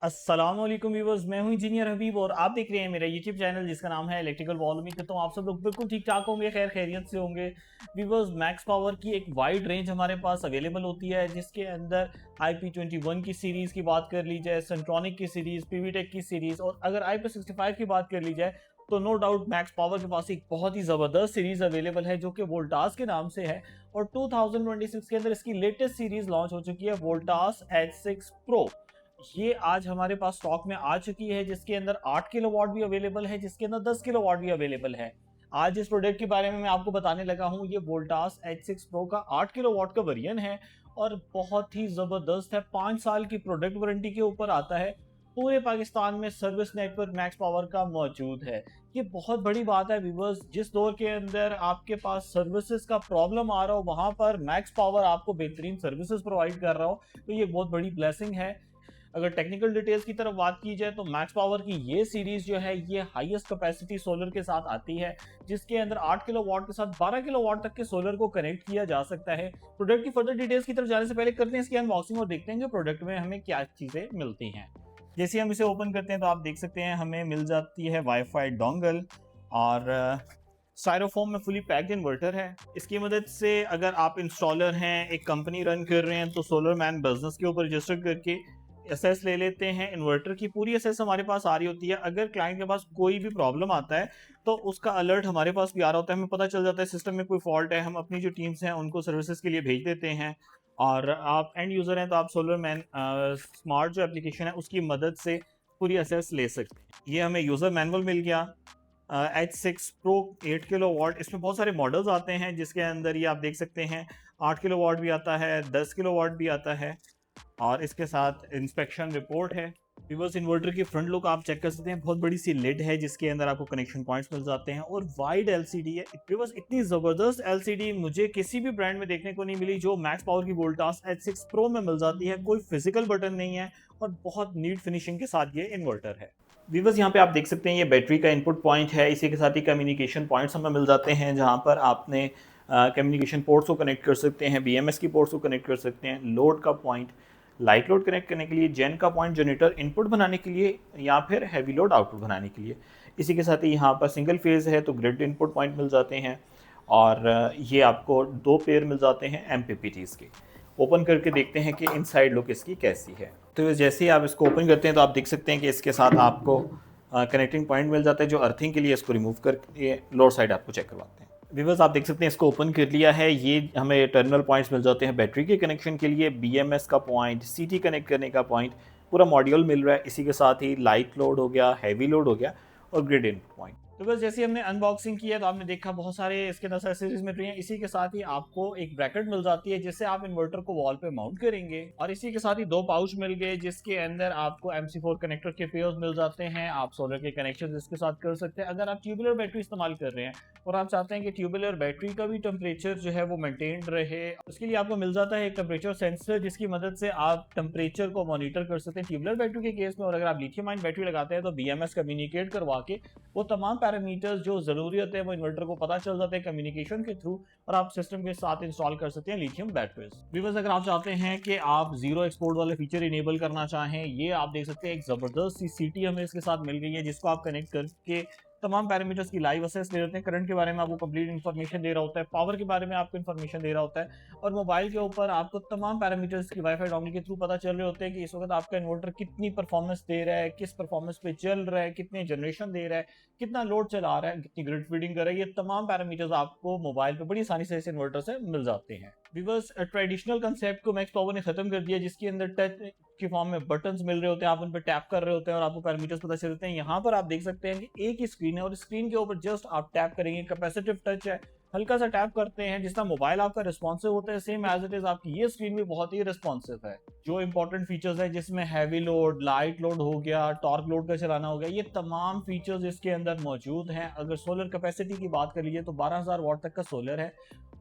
अस्सलाम वालेकुम व्यूअर्स, मैं हूं इंजीनियर हबीब और आप देख रहे हैं मेरा यूट्यूब चैनल जिसका नाम है इलेक्ट्रिकल वॉल। उम्मीद करता हूं आप सब लोग बिल्कुल ठीक ठाक होंगे, खैर खैरियत से होंगे। व्यूअर्स, मैक्स पावर की एक वाइड रेंज हमारे पास अवेलेबल होती है जिसके अंदर IP21 की सीरीज़ की बात कर ली जाए, सेंट्रॉनिक की सीरीज़, पीवीटेक की सीरीज़, और अगर IP65 की बात कर ली जाए तो नो डाउट मैक्स पावर के पास एक बहुत ही ज़बरदस्त सीरीज़ अवेलेबल है जो कि वोल्टास के नाम से है। और 2026 के अंदर इसकी लेटेस्ट सीरीज़ लॉन्च हो चुकी है, वोल्टास H6 प्रो। ये आज हमारे पास स्टॉक में आ चुकी है जिसके अंदर 8 किलोवाट भी अवेलेबल है, जिसके अंदर 10 किलोवाट भी अवेलेबल है। आज इस प्रोडक्ट के बारे में मैं आपको बताने लगा हूँ। ये वोल्टास H6 प्रो का 8 किलोवाट का वेरिएंट है और बहुत ही ज़बरदस्त है। 5 साल की प्रोडक्ट वारंटी के ऊपर आता है। पूरे पाकिस्तान में सर्विस नेटवर्क मैक्स पावर का मौजूद है। ये बहुत बड़ी बात है व्यूअर्स, जिस दौर के अंदर आपके पास सर्विसेज का प्रॉब्लम आ रहा हो वहां पर मैक्स पावर आपको बेहतरीन सर्विसेज प्रोवाइड कर रहा हो, तो ये बहुत बड़ी ब्लेसिंग है। अगर टेक्निकल डिटेल्स की तरफ बात की जाए तो मैक्स पावर की ये सीरीज जो है ये हाईएस्ट कैपेसिटी सोलर के साथ आती है, जिसके अंदर 8 किलोवाट के साथ 12 किलोवाट तक के सोलर को कनेक्ट किया जा सकता है। प्रोडक्ट की फर्दर डिटेल्स की तरफ जाने से पहले करते हैं इसकी अनबॉक्सिंग और देखते हैं कि प्रोडक्ट में हमें क्या चीज़ें मिलती हैं। जैसे हम इसे ओपन करते हैं तो आप देख सकते हैं हमें मिल जाती है वाईफाई डोंगल और स्टायरोफोम में फुली पैक्ड इन्वर्टर है। इसकी मदद से अगर आप इंस्टॉलर हैं, एक कंपनी रन कर रहे हैं, तो सोलर मैन बिजनेस के ऊपर रजिस्टर करके एसेस ले लेते हैं। इन्वर्टर की पूरी एसेस हमारे पास आ रही होती है। अगर क्लाइंट के पास कोई भी प्रॉब्लम आता है तो उसका अलर्ट हमारे पास भी आ रहा होता है, हमें पता चल जाता है सिस्टम में कोई फॉल्ट है। हम अपनी जो टीम्स हैं उनको सर्विसेज के लिए भेज देते हैं। और आप एंड यूज़र हैं तो आप सोलर मैन स्मार्ट जो एप्लीकेशन है उसकी मदद से पूरी एसेस ले सकते हैं। ये हमें यूज़र मैनुअल मिल गया। H6 प्रो 8 किलो वाट, इसमें बहुत सारे मॉडल्स आते हैं जिसके अंदर ये आप देख सकते हैं 8 किलो वाट भी आता है, 10 किलो वाट भी आता है और इसके साथ इंस्पेक्शन रिपोर्ट है। रिवर्स इन्वर्टर की फ्रंट लुक आप चेक कर सकते हैं, बहुत बड़ी सी लिड है जिसके अंदर आपको कनेक्शन पॉइंट्स मिल जाते हैं और वाइड एलसीडी है। रिवर्स इतनी ज़बरदस्त एलसीडी मुझे किसी भी ब्रांड में देखने को नहीं मिली जो मैक्स पावर की वोल्टास H6 प्रो में मिल जाती है। कोई फिजिकल बटन नहीं है और बहुत नीट फिनिशिंग के साथ ये इन्वर्टर है। वीवर्स, यहाँ पे आप देख सकते हैं ये बैटरी का इनपुट पॉइंट है, इसी के साथ ही कम्युनिकेशन पॉइंट्स हमें मिल जाते हैं जहाँ पर आपने कम्युनिकेशन पोर्ट्स को कनेक्ट कर सकते हैं, BMS की पोर्ट्स को कनेक्ट कर सकते हैं, लोड का पॉइंट, लाइट लोड कनेक्ट करने के लिए, जेन का पॉइंट जनरेटर इनपुट बनाने के लिए या फिर हैवी लोड आउटपुट बनाने के लिए। इसी के साथ ही यहाँ पर सिंगल फेज़ है तो ग्रिड इनपुट पॉइंट मिल जाते हैं और ये आपको 2 पेयर मिल जाते हैं MPPTs के। ओपन करके देखते हैं कि इनसाइड लुक इसकी कैसी है। तो जैसे ही आप इसको ओपन करते हैं तो आप देख सकते हैं कि इसके साथ आपको कनेक्टिंग पॉइंट मिल जाता है जो अर्थिंग के लिए। इसको रिमूव करके लोअर साइड आपको चेक करवाते हैं। व्यूअर्स, आप देख सकते हैं इसको ओपन कर लिया है। ये हमें टर्मिनल पॉइंट्स मिल जाते हैं बैटरी के कनेक्शन के लिए, BMS का पॉइंट, CT कनेक्ट करने का पॉइंट, पूरा मॉड्यूल मिल रहा है। इसी के साथ ही लाइट लोड हो गया, हैवी लोड हो गया और ग्रिड इनपुट पॉइंट। तो बस जैसे हमने अनबॉक्सिंग किया तो आपने देखा बहुत सारे इसके अंदर एक्सेसरीज मिल रही हैं। इसी के साथ ही आपको एक ब्रैकेट मिल जाती है जिससे आप इन्वर्टर को वॉल पे माउंट करेंगे। और इसी के साथ ही 2 पाउच मिल गए जिसके अंदर आपको MC4 कनेक्टर के पेयर्स मिल जाते हैं। आप सोलर के कनेक्शन इसके साथ कर सकते हैं। अगर आप ट्यूबुलर बैटरी इस्तेमाल कर रहे हैं और आप चाहते हैं कि ट्यूबुलर बैटरी का भी टेम्परेचर जो है वो मेंटेन रहे, उसके लिए आपको मिल जाता है एक टेम्परेचर सेंसर जिसकी मदद से आप टेम्परेचर को मॉनिटर कर सकते हैं ट्यूबुलर बैटरी के केस में। और अगर आप लिथियम आयन बैटरी लगाते हैं तो BMS कम्युनिकेट करवा के वो तमाम पैरामीटर्स जो ज़रूरी होते हैं वो इन्वर्टर को पता चल जाते हैं कम्युनिकेशन के थ्रू और आप सिस्टम के साथ इंस्टॉल कर सकते हैं लिथियम बैटरीज। व्यूअर्स, अगर आप चाहते हैं कि आप जीरो एक्सपोर्ट वाले फीचर इनेबल करना चाहें, ये आप देख सकते हैं एक ज़बरदस्त सी CT हमें इसके साथ मिल गई है जिसको आप कनेक्ट करके तमाम पैरामीटर्स की लाइव असेस ले होते हैं। करंट के बारे में आपको कंप्लीट इन्फॉर्मेशन दे रहा होता है, पावर के बारे में आपको इन्फॉर्मेशन दे रहा होता है और मोबाइल के ऊपर आपको तमाम पैरामीटर्स की वाईफाई डोंगल के थ्रू पता चल रहे होते हैं कि इस वक्त आपका इन्वर्टर कितनी परफॉर्मेंस दे रहा है, किस परफॉर्मेंस पे चल रहा है, कितने जनरेशन दे रहा है, कितना लोड चला रहा है, कितनी ग्रिड फीडिंग कर रहा है। ये तमाम पैरामीटर्स आपको मोबाइल पे बड़ी आसानी से इस इन्वर्टर से मिल जाते हैं। व्यूअर्स, ट्रेडिशनल कंसेप्ट को मैक्स पावर ने खत्म कर दिया जिसके अंदर टच के फॉर्म में बटन्स मिल रहे होते हैं, आप उन पर टैप कर रहे होते हैं और आपको पैरामीटर्स पता चल जाते हैं। यहाँ पर आप देख सकते हैं कि एक ही स्क्रीन है और स्क्रीन के ऊपर जस्ट आप टैप करेंगे, कैपेसिटिव टच है, हल्का सा टैप करते हैं, जिस तरह मोबाइल आपका रिस्पॉन्सिव होता है सेम एज इट इज आपकी ये स्क्रीन भी बहुत ही रिस्पॉन्सिव है। जो इंपॉर्टेंट फीचर्स है जिसमें हैवी लोड, लाइट लोड हो गया, टॉर्क लोड का चलाना हो गया, ये तमाम फीचर्स इसके अंदर मौजूद हैं। अगर सोलर कैपेसिटी की बात कर लीजिए तो 12,000 वाट तक का सोलर है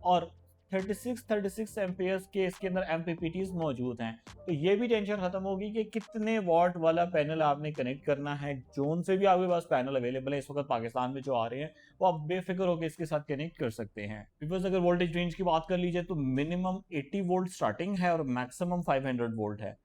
और 36 एम्पेयर्स के इसके अंदर MPPTs मौजूद हैं। तो ये भी टेंशन खत्म होगी कि कितने वाट वाला पैनल आपने कनेक्ट करना है। जोन से भी आपके पास पैनल अवेलेबल है इस वक्त पाकिस्तान में जो आ रहे हैं, वो आप बेफिक्र होकर इसके साथ कनेक्ट कर सकते हैं। बिकॉज अगर वोल्टेज रेंज की बात कर लीजिए तो मिनिमम 80 वोल्ट स्टार्टिंग है और मैक्सिमम 500 वोल्ट है।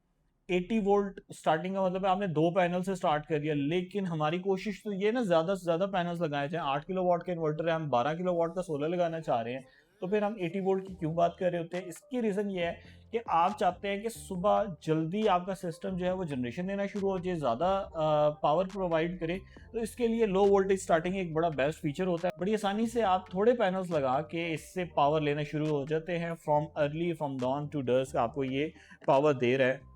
80 वोल्ट स्टार्टिंग का मतलब है आपने 2 पैनल से स्टार्ट कर दिया, लेकिन हमारी कोशिश तो ये ना ज़्यादा से ज़्यादा पैनल्स लगाए जाएं। 8 किलोवाट का इन्वर्टर है, हम 12 किलोवाट का सोलर लगाना चाह रहे हैं, तो फिर हम 80 वोल्ट की क्यों बात कर रहे होते हैं? इसकी रीज़न ये है कि आप चाहते हैं कि सुबह जल्दी आपका सिस्टम जो है वो जनरेशन देना शुरू हो जाए, ज़्यादा पावर प्रोवाइड करे। तो इसके लिए लो वोल्टेज स्टार्टिंग एक बड़ा बेस्ट फीचर होता है। बड़ी आसानी से आप थोड़े पैनल्स लगा के इससे पावर लेना शुरू हो जाते हैं। फ्रॉम डॉन टू डस्क आपको ये पावर दे रहा है।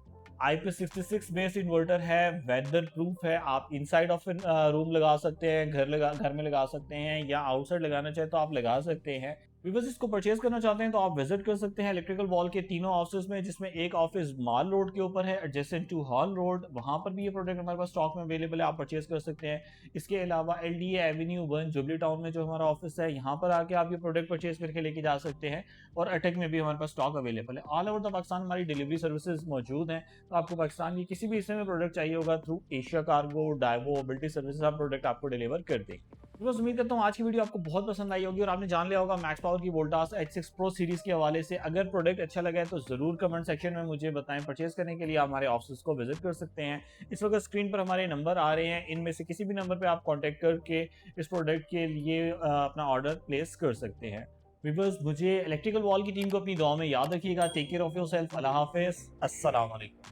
IP66 बेस्ड इन्वर्टर है, वेदर प्रूफ है। आप इनसाइड ऑफ रूम लगा सकते हैं, घर में लगा सकते हैं, या आउटसाइड लगाना चाहे तो आप लगा सकते हैं। व्यूअर्स, इसको परचेज करना चाहते हैं तो आप विजिट कर सकते हैं इलेक्ट्रिकल वॉल के तीनों ऑफिस में, जिसमें एक ऑफिस माल रोड के ऊपर है एडजेसेंट टू हॉल रोड। वहां पर भी ये प्रोडक्ट हमारे पास स्टॉक में अवेलेबल है, आप परचेज कर सकते हैं। इसके अलावा LDA एवेन्यू 1 जुबली टाउन में जो हमारा ऑफिस है, यहाँ पर आके आप ये प्रोडक्ट परचेज करके लेके जा सकते हैं। और अटैक में भी हमारे पास स्टॉक अवेलेबल है। ऑल ओवर द पाकिस्तान हमारी डिलीवरी सर्विसेज मौजूद हैं। तो आपको पाकिस्तान की किसी भी हिस्से में प्रोडक्ट चाहिए होगा, through Asia cargo, Daewoo, mobility services आप प्रोडक्ट आपको डिलीवर कर देंगे। बस उम्मीद करता हूँ आज की वीडियो आपको बहुत पसंद आई होगी और आपने जान लिया होगा मैक्स पावर की वोल्टास H6 Pro सीरीज के हवाले से। अगर प्रोडक्ट अच्छा लगा है तो जरूर कमेंट सेक्शन में मुझे बताएं। परचेज करने के लिए आप हमारे ऑफिस को विजिट कर सकते हैं। इस वक्त स्क्रीन पर हमारे नंबर आ रहे हैं, इनमें से किसी भी नंबर पर आप कॉन्टैक्ट करके इस प्रोडक्ट के लिए अपना ऑर्डर प्लेस कर सकते हैं। व्यूअर्स, मुझे इलेक्ट्रिकल वॉल की टीम को अपनी दुआ में याद रखिएगा। Take care of yourself. अल्लाह हाफिज। अस्सलाम वालेकुम।